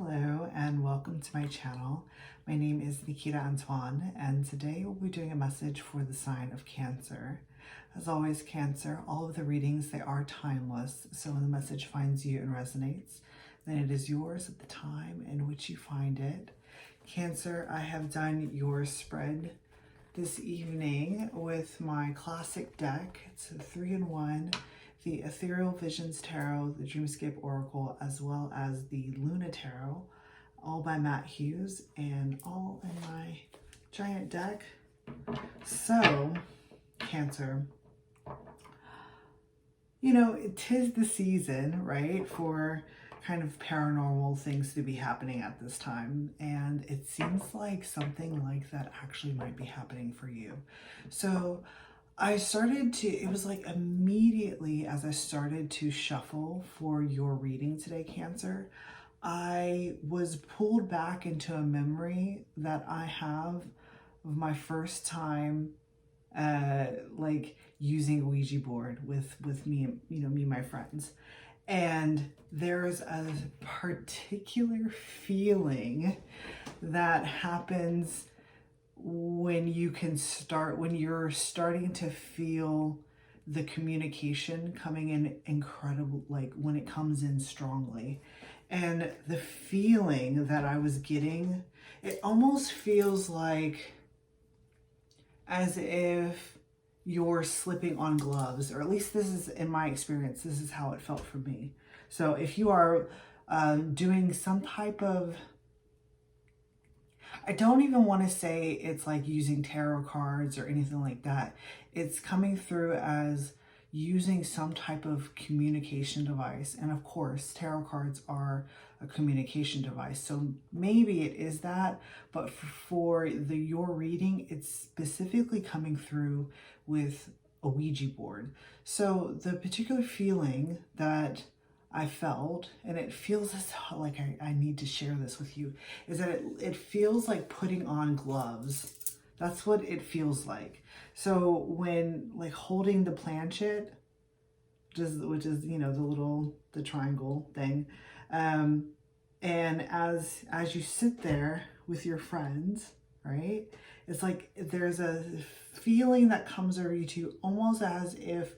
Hello and welcome to my channel. My name is Nikita Antoine and today we'll be doing a message for the sign of Cancer. As always, Cancer, all of the readings, they are timeless, so when the message finds you and resonates, then it is yours at the time in which you find it. Cancer, I have done your spread this evening with my classic deck. It's a 3-in-1. The Ethereal Visions Tarot, the Dreamscape Oracle, as well as the Luna Tarot, all by Hughes, and all in my giant deck. So, Cancer, you know, it is the season, right, for kind of paranormal things to be happening at this time, and it seems like something like that actually might be happening for you. So I started to, it was like immediately as I started to shuffle for your reading today, Cancer, I was pulled back into a memory that I have of my first time like using a Ouija board with me, me and my friends. And there's a particular feeling that happens when you're starting to feel the communication coming in incredible, like when it comes in strongly. And the feeling that I was getting, it almost feels like as if you're slipping on gloves, or at least this is, in my experience, this is how it felt for me. So if you are doing some type of, I don't even want to say it's like using tarot cards or anything like that. It's coming through as using some type of communication device. And of course, tarot cards are a communication device. So maybe it is that, but for your reading, it's specifically coming through with a Ouija board. So the particular feeling that I felt, and it feels as like I need to share this with you, is that it feels like putting on gloves. That's what it feels like. So when like holding the planchette, which is you know, the triangle thing, and as you sit there with your friends, right, it's like there's a feeling that comes over you too, almost as if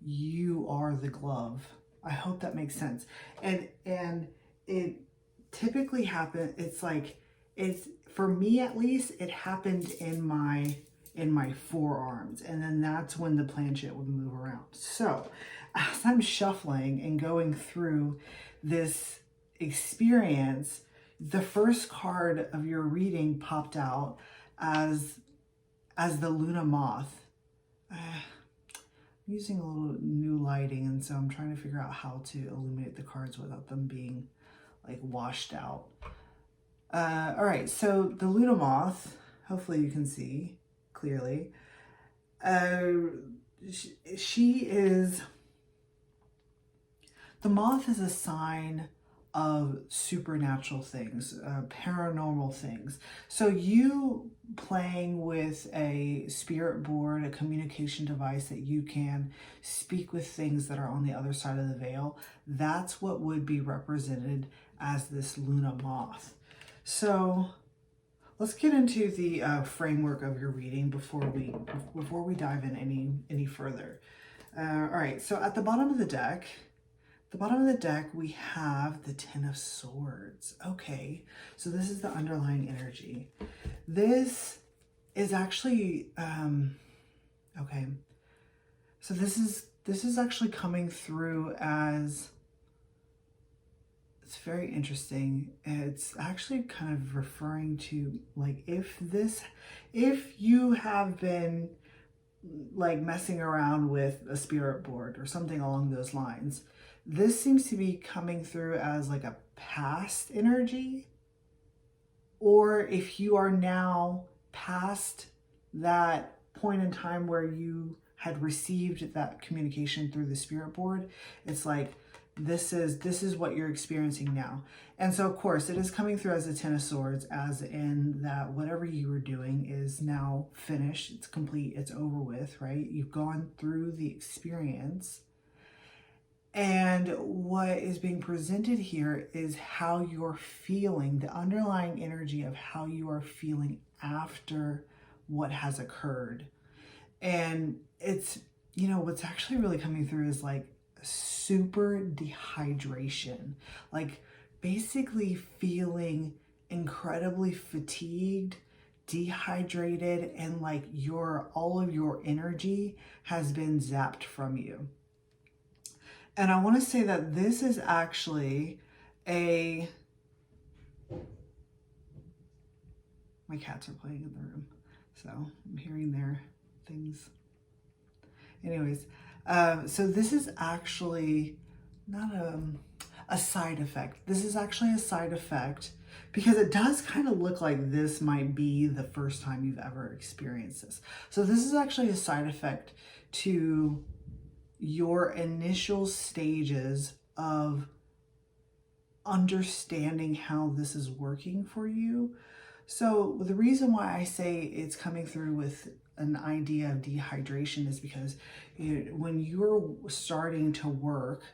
you are the glove. I hope that makes sense. And it typically happens, it's for me at least, it happened in my forearms, and then that's when the planchette would move around. So as I'm shuffling and going through this experience, the first card of your reading popped out as the Luna Moth. I'm using a little new lighting, and so I'm trying to figure out how to illuminate the cards without them being like washed out. All right, so the Luna Moth, hopefully you can see clearly. She is, the moth is a sign of supernatural things, paranormal things. So you playing with a spirit board, a communication device that you can speak with things that are on the other side of the veil, that's what would be represented as this Luna Moth. So let's get into the framework of your reading before we dive in any further. All right, so at the bottom of the deck, we have the Ten of Swords. Okay, so this is the underlying energy. This is actually, okay, so this is actually coming through as, it's very interesting. It's actually kind of referring to like if you have been like messing around with a spirit board or something along those lines, this seems to be coming through as like a past energy, or if you are now past that point in time where you had received that communication through the spirit board, it's like this is what you're experiencing now. And so of course it is coming through as a Ten of Swords, as in that whatever you were doing is now finished, it's complete, it's over with, right? You've gone through the experience. And what is being presented here is how you're feeling, the underlying energy of how you are feeling after what has occurred. And it's, you know, what's actually really coming through is like super dehydration, like basically feeling incredibly fatigued, dehydrated, and like all of your energy has been zapped from you. And I want to say that this is actually my cats are playing in the room, so I'm hearing their things. Anyways, so this is actually not a side effect. This is actually a side effect because it does kind of look like this might be the first time you've ever experienced this. So this is actually a side effect to your initial stages of understanding how this is working for you. So the reason why I say it's coming through with an idea of dehydration is because when you're starting to work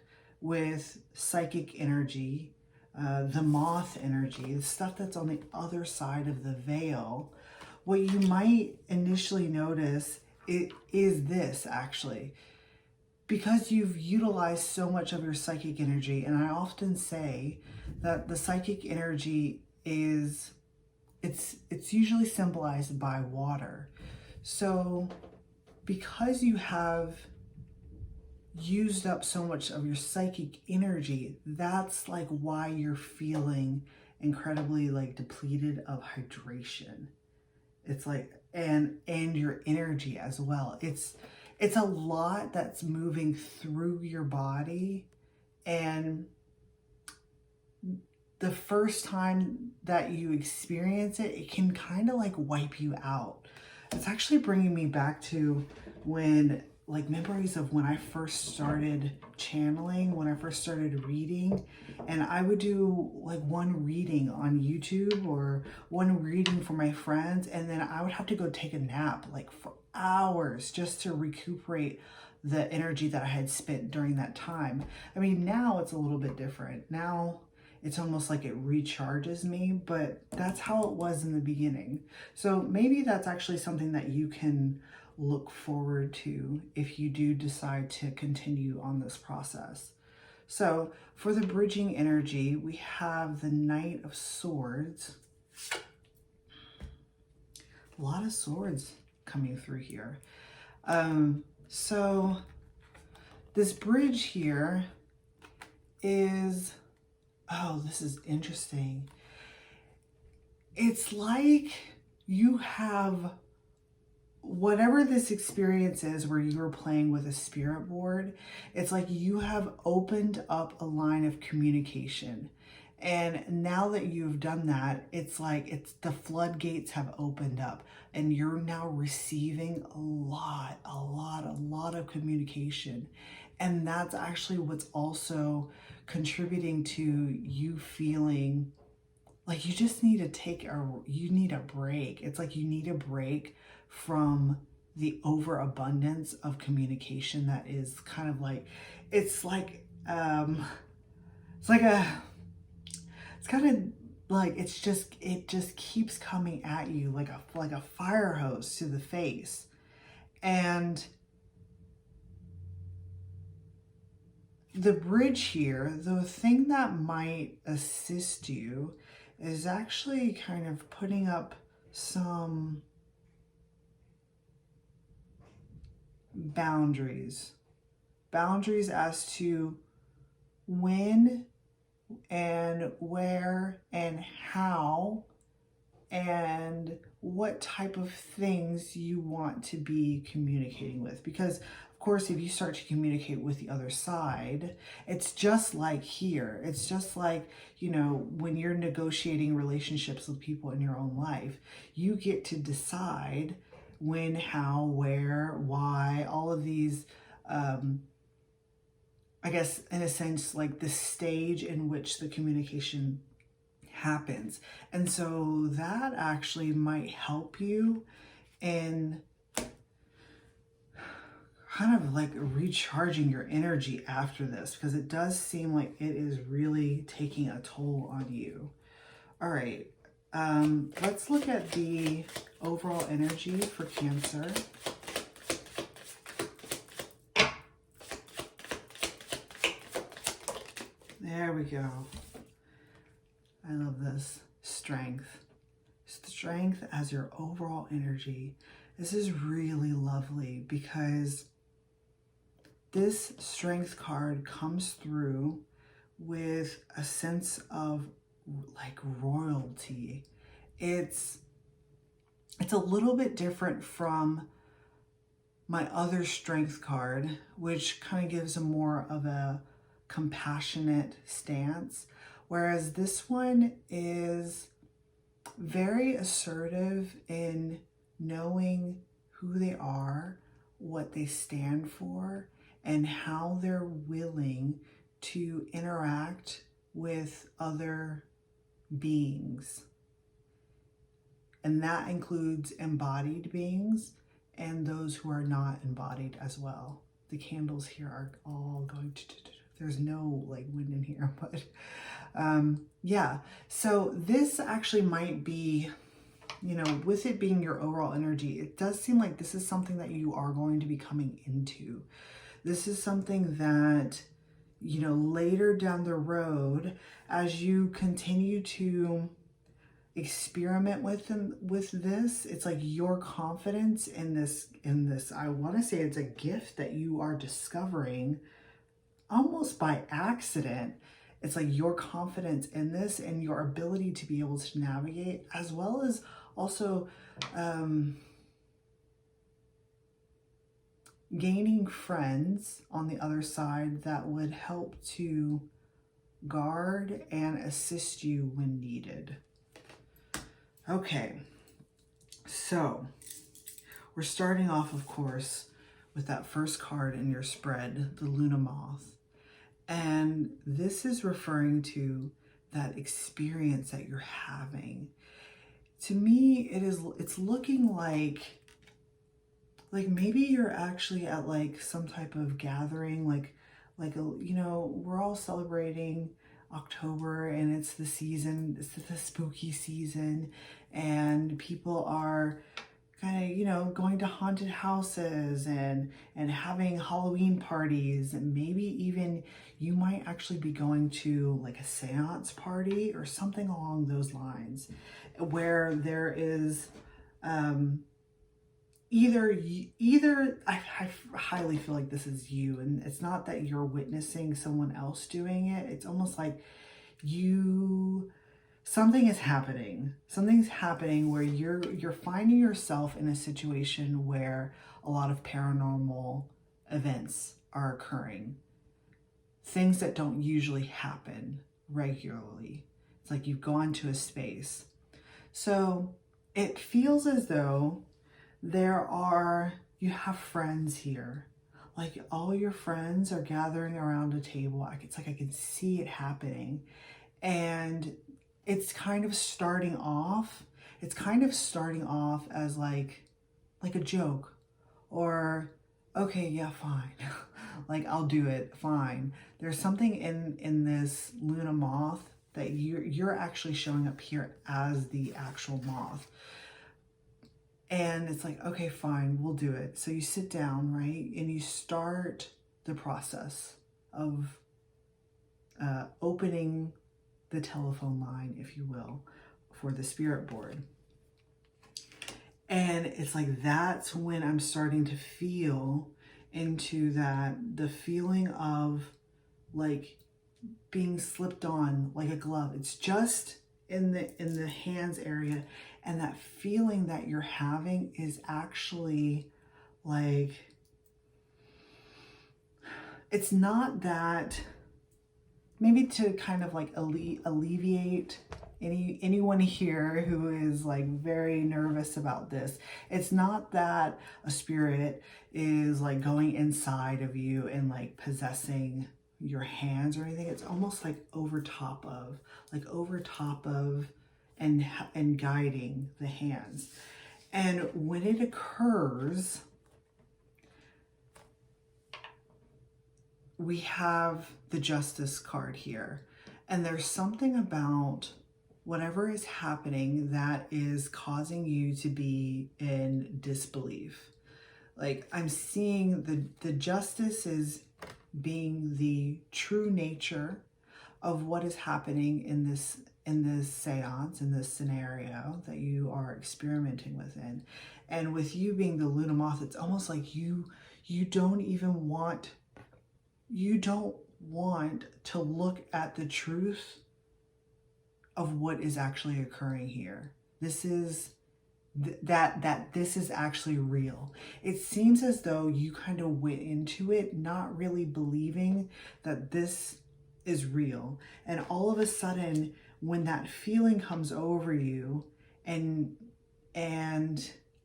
with psychic energy, the moth energy, the stuff that's on the other side of the veil, what you might initially notice is this actually. Because you've utilized so much of your psychic energy, and I often say that the psychic energy it's usually symbolized by water. So because you have used up so much of your psychic energy, that's like why you're feeling incredibly like depleted of hydration. It's like, and your energy as well. It's a lot that's moving through your body, and the first time that you experience it, it can kind of like wipe you out. It's actually bringing me back to when, like, memories of when I first started channeling, when I first started reading, and I would do like one reading on YouTube or one reading for my friends, and then I would have to go take a nap like for hours just to recuperate the energy that I had spent during that time. I mean, now it's a little bit different. Now it's almost like it recharges me, but that's how it was in the beginning. So maybe that's actually something that you can look forward to if you do decide to continue on this process. So for the bridging energy, we have the Knight of Swords. A lot of swords coming through here. So this bridge here is, oh, this is interesting. It's like you have whatever this experience is where you're playing with a spirit board, it's like you have opened up a line of communication. And now that you've done that, it's like the floodgates have opened up and you're now receiving a lot of communication. And that's actually what's also contributing to you feeling like you just need to you need a break. It's like you need a break from the overabundance of communication that is kind of like, it's like, it's kind of like, it just keeps coming at you like a fire hose to the face. And the bridge here, the thing that might assist you is actually kind of putting up some boundaries as to when and where and how and what type of things you want to be communicating with. Because of course, if you start to communicate with the other side, it's just like here. It's just like, you know, when you're negotiating relationships with people in your own life, you get to decide when, how, where, why, all of these, I guess, in a sense, like the stage in which the communication happens. And so that actually might help you in kind of like recharging your energy after this, because it does seem like it is really taking a toll on you. All right, let's look at the overall energy for Cancer. There we go. I love this. Strength. Strength as your overall energy. This is really lovely because this Strength card comes through with a sense of like royalty. It's a little bit different from my other Strength card, which kind of gives a more of a compassionate stance, whereas this one is very assertive in knowing who they are, what they stand for, and how they're willing to interact with other beings. And that includes embodied beings and those who are not embodied as well. The candles here are all going to, there's no like wind in here, but yeah. So this actually might be, you know, with it being your overall energy, it does seem like this is something that you are going to be coming into. This is something that, you know, later down the road, as you continue to experiment with this, it's like your confidence in this, I want to say it's a gift that you are discovering almost by accident. It's like your confidence in this and your ability to be able to navigate, as well as also gaining friends on the other side that would help to guard and assist you when needed. Okay, so we're starting off, of course, with that first card in your spread, the Luna Moth. And this is referring to that experience that you're having. To me, it's looking like maybe you're actually at like some type of gathering, like you know, we're all celebrating October and it's the season, it's the spooky season, and people are kind of, you know, going to haunted houses and having Halloween parties, and maybe even you might actually be going to like a seance party or something along those lines, where there is either I highly feel like this is you, and it's not that you're witnessing someone else doing it. It's almost like something's happening where you're finding yourself in a situation where a lot of paranormal events are occurring, things that don't usually happen regularly. It's like you've gone to a space. So it feels as though you have friends here. Like all your friends are gathering around a table. It's like I can see it happening. And it's kind of starting off as like a joke, or okay, yeah, fine. Like I'll do it, fine. There's something in this Luna Moth that you're actually showing up here as the actual moth. And it's like, okay, fine, we'll do it. So you sit down, right? And you start the process of opening the telephone line, if you will, for the spirit board. And it's like, that's when I'm starting to feel into the feeling of like being slipped on like a glove. It's just in the hands area. And that feeling that you're having is actually like, it's not that, maybe to kind of like alleviate anyone here who is like very nervous about this. It's not that a spirit is like going inside of you and like possessing your hands or anything. It's almost like over top of and guiding the hands. And when it occurs, we have the Justice card here, and there's something about whatever is happening that is causing you to be in disbelief. Like, I'm seeing the Justice is being the true nature of what is happening in this seance, in this scenario that you are experimenting within. And with you being the Luna Moth, it's almost like you don't even want, you don't want to look at the truth of what is actually occurring here. This is that this is actually real. It seems as though you kind of went into it not really believing that this is real. And all of a sudden, when that feeling comes over you, and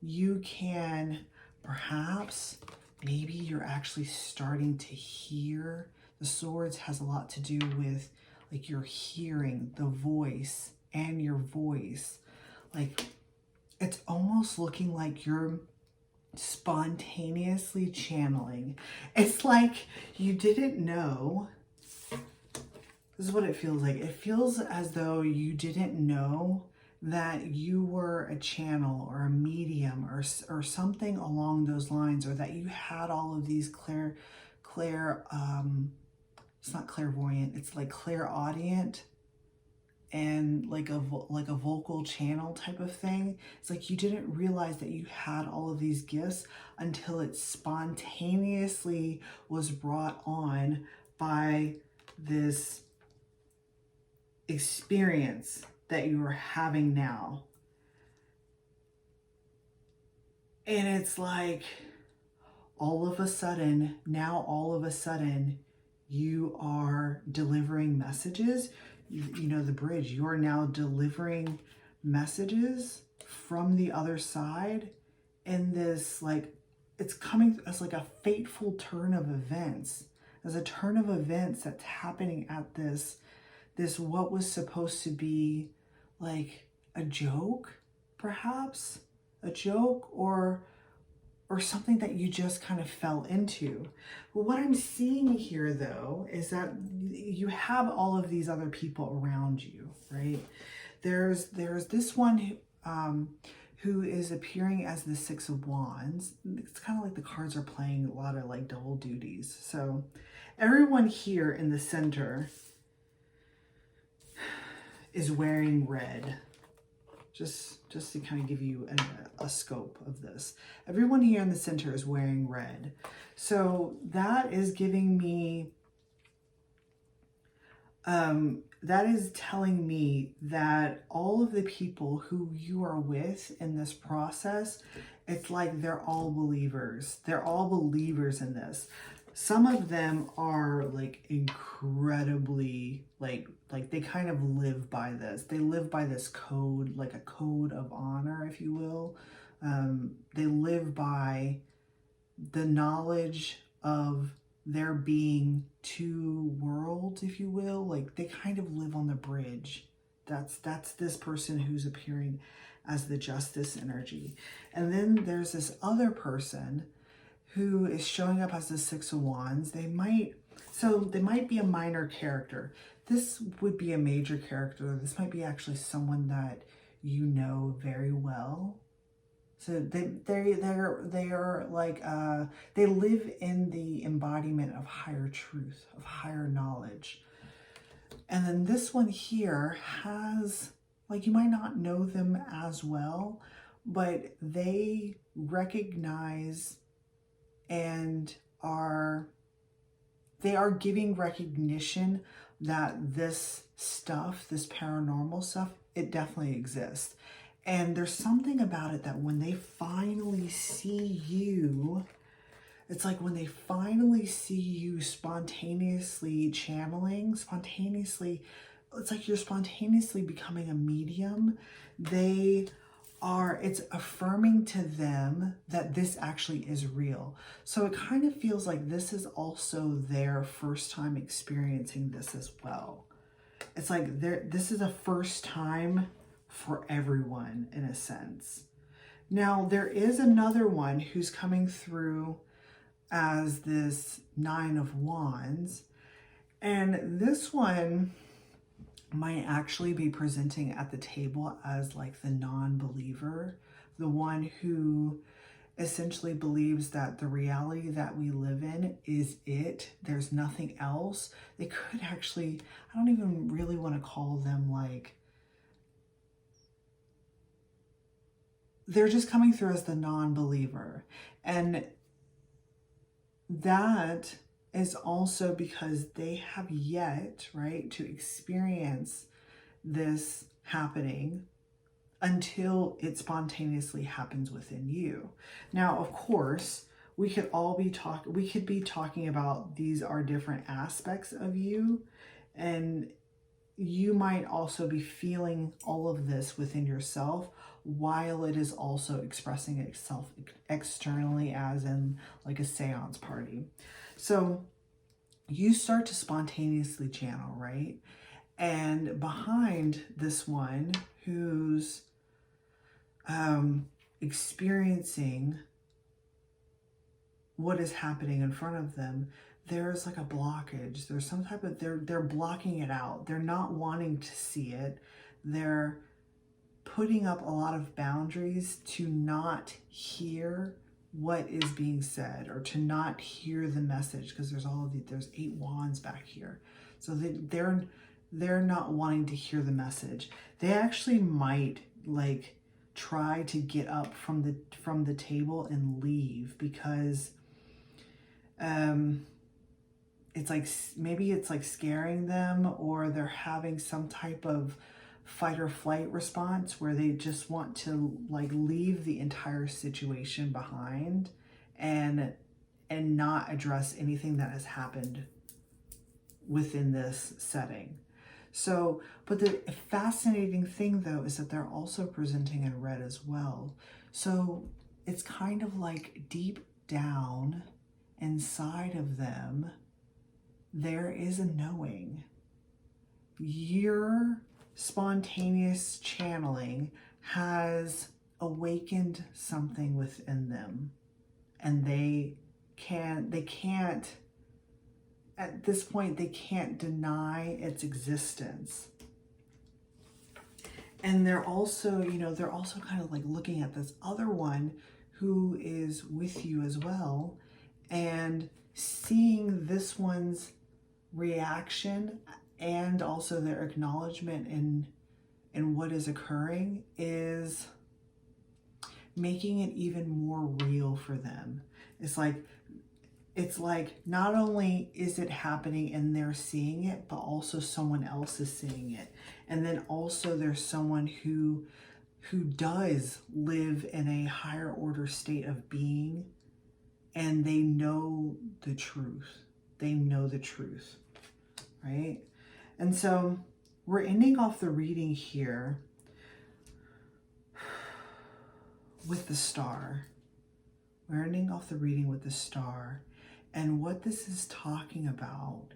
you can perhaps, maybe you're actually starting to hear. The swords has a lot to do with like you're hearing the voice, and your voice, like it's almost looking like you're spontaneously channeling. It's like you didn't know. This is what it feels like. It feels as though you didn't know that you were a channel or a medium or something along those lines, or that you had all of these it's not clairvoyant, it's like clairaudient, and like a vocal channel type of thing. It's like you didn't realize that you had all of these gifts until it spontaneously was brought on by this experience that you are having now. And it's like all of a sudden, you are delivering messages. You know, the bridge, you are now delivering messages from the other side. And this, like, it's coming as like a fateful turn of events. As a turn of events that's happening at this what was supposed to be like a joke, perhaps a joke, or something that you just kind of fell into. But what I'm seeing here though is that you have all of these other people around you, right? There's this one who is appearing as the Six of Wands. It's kind of like the cards are playing a lot of like double duties. So everyone here in the center is wearing red. Just to kind of give you a scope of this. Everyone here in the center is wearing red. So that is giving me, that is telling me that all of the people who you are with in this process, it's like they're all believers. They're all believers in this. Some of them are like incredibly, like they kind of live by this. They live by this code, like a code of honor, if you will. They live by the knowledge of there being two worlds, if you will. Like they kind of live on the bridge. That's this person who's appearing as the Justice energy. And then there's this other person who is showing up as the Six of Wands. They might be a minor character. This would be a major character. This might be actually someone that you know very well. So they are like they live in the embodiment of higher truth, of higher knowledge. And then this one here has, like, you might not know them as well, but they recognize and they are giving recognition that this stuff, this paranormal stuff, it definitely exists. And there's something about it that when they finally see you, it's like when they finally see you spontaneously channeling, it's like you're spontaneously becoming a medium. It's affirming to them that this actually is real. So it kind of feels like this is also their first time experiencing this as well. It's like this is a first time for everyone in a sense. Now there is another one who's coming through as this Nine of Wands. And this one might actually be presenting at the table as like the non-believer, the one who essentially believes that the reality that we live in is it. There's nothing else. They could actually, I don't even really want to call them like, they're just coming through as the non-believer. And that is also because they have yet, right, to experience this happening until it spontaneously happens within you. Now, of course, we could be talking about these are different aspects of you, and you might also be feeling all of this within yourself while it is also expressing itself externally, as in like a seance party. So you start to spontaneously channel, right? And behind this one who's experiencing what is happening in front of them, there's like a blockage. There's some type of, they're blocking it out. They're not wanting to see it. They're putting up a lot of boundaries to not hear what is being said, or to not hear the message, because there's 8 wands back here. So they're not wanting to hear the message. They actually might like try to get up from the table and leave, because it's like, maybe it's like scaring them, or they're having some type of fight or flight response where they just want to like leave the entire situation behind and not address anything that has happened within this setting. So, but the fascinating thing though is that they're also presenting in red as well. So it's kind of like deep down inside of them, there is a knowing. Your spontaneous channeling has awakened something within them, and they can't at this point, they can't deny its existence. And they're also, they're also kind of like looking at this other one who is with you as well, and seeing this one's reaction and also their acknowledgement in what is occurring is making it even more real for them. It's like not only is it happening and they're seeing it, but also someone else is seeing it. And then also there's someone who does live in a higher order state of being, and they know the truth. They know the truth, right? And so we're ending off the reading here with the star. We're ending off the reading with the star. And what this is talking about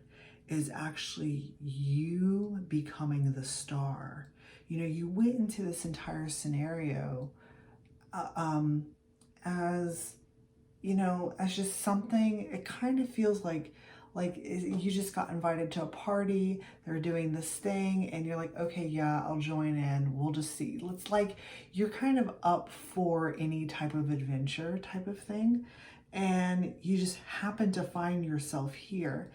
is actually you becoming the star. You went into this entire scenario as, as just something, it kind of feels like you just got invited to a party, they're doing this thing, and you're like, okay, yeah, I'll join in. We'll just see. It's like you're kind of up for any type of adventure type of thing. And you just happen to find yourself here.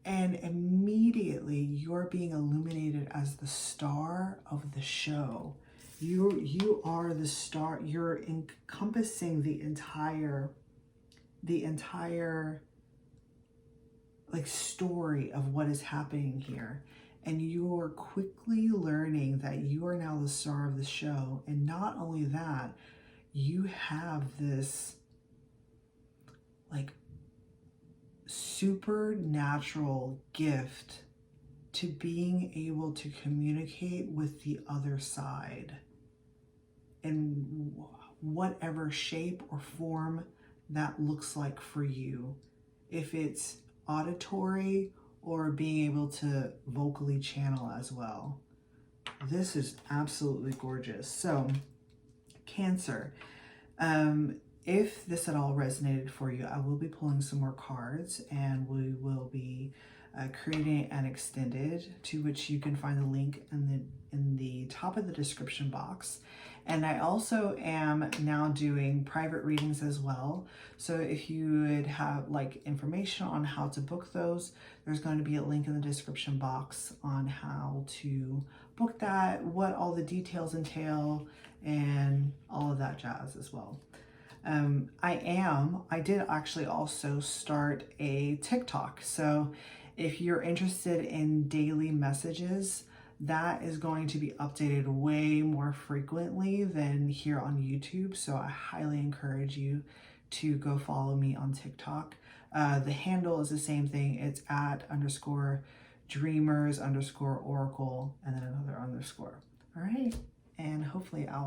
And immediately you're being illuminated as the star of the show. You are the star. You're encompassing the entire like story of what is happening here. And you're quickly learning that you are now the star of the show. And not only that, you have this like supernatural gift to being able to communicate with the other side in whatever shape or form that looks like for you. If it's auditory or being able to vocally channel as well. This is absolutely gorgeous. So, Cancer, if this at all resonated for you, I will be pulling some more cards, and we will be creating an extended, to which you can find the link in the top of the description box. And I also am now doing private readings as well. So if you would have like information on how to book those, there's going to be a link in the description box on how to book that, what all the details entail, and all of that jazz as well. I did actually also start a TikTok. So if you're interested in daily messages, that is going to be updated way more frequently than here on YouTube. So I highly encourage you to go follow me on TikTok. The handle is the same thing. It's @_dreamers_oracle and then another underscore. All right. And hopefully I'll